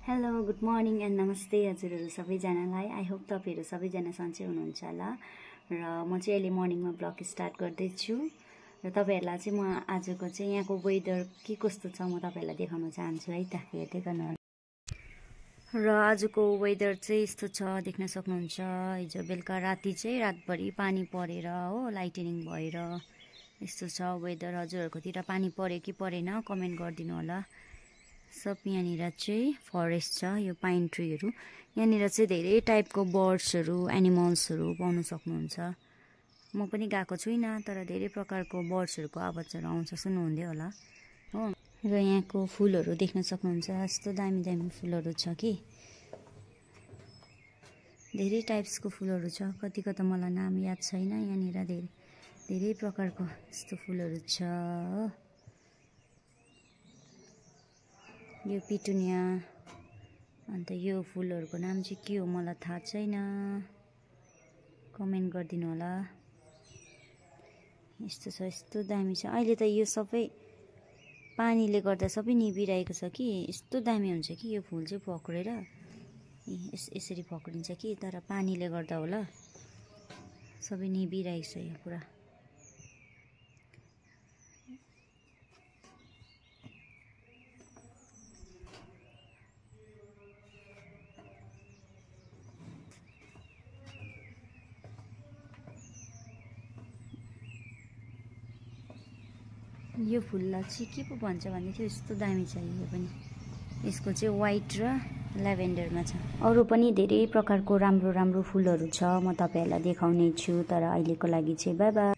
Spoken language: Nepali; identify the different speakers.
Speaker 1: हेलो गुड मर्निङ एन्ड नमस्ते हजुरहरू सबैजनालाई। आई होप तपाईँहरू सबैजना सन्चै हुनुहुन्छ होला। र म चाहिँ अहिले मर्निङमा ब्लग स्टार्ट गर्दैछु र तपाईँहरूलाई चाहिँ म आजको चाहिँ यहाँको वेदर के कस्तो छ म तपाईँहरूलाई देखाउन चाहन्छु है त, हेर्दै गर्नुहोला। र आजको वेदर चाहिँ यस्तो छ, देख्न सक्नुहुन्छ। हिजो बेलुका राति चाहिँ रातभरि पानी परेर हो, लाइटनिङ भएर यस्तो छ वेदर। हजुरहरूकोतिर पानी पऱ्यो कि परेन कमेन्ट गरिदिनु होला। सब यहाँनिर चाहिँ फरेस्ट छ, यो पाइन ट्रीहरू। यहाँनिर चाहिँ धेरै टाइपको बर्ड्सहरू एनिमल्सहरू पाउन सक्नुहुन्छ। म पनि गएको छुइनँ, तर धेरै प्रकारको बर्ड्सहरूको आवाजहरू आउँछ, सुन्नुहुँदै होला हो। र यहाँको फुलहरू देख्न सक्नुहुन्छ, यस्तो दामी दामी फुलहरू छ कि, धेरै टाइप्सको फुलहरू छ। कतिको त मलाई नाम याद छैन। यहाँनिर धेरै प्रकारको यस्तो फुलहरू छ हो। यो पिटुनिया, अन्त यो फुलहरूको नाम चाहिँ के हो मलाई थाहा छैन, कमेन्ट गरिदिनु होला। यस्तो छ, यस्तो दामी छ। अहिले त यो सबै पानीले गर्दा सबै निभिरहेको छ कि, यस्तो दामी हुन्छ कि यो फुल चाहिँ पक्रेर यसरी पक्रिन्छ कि, तर पानीले गर्दा होला सबै निभिरहेको छ यो पुरा। यो फुललाई चाहिँ के पो भन्छ भन्दै थियो, यस्तो दामी छ यो पनि। यसको चाहिँ वाइट र ल्याभेन्डरमा छ। अरू पनि धेरै प्रकारको राम्रो राम्रो फुलहरू छ, म तपाईँहरूलाई देखाउने छु। तर अहिलेको लागि चाहिँ बाई बाई।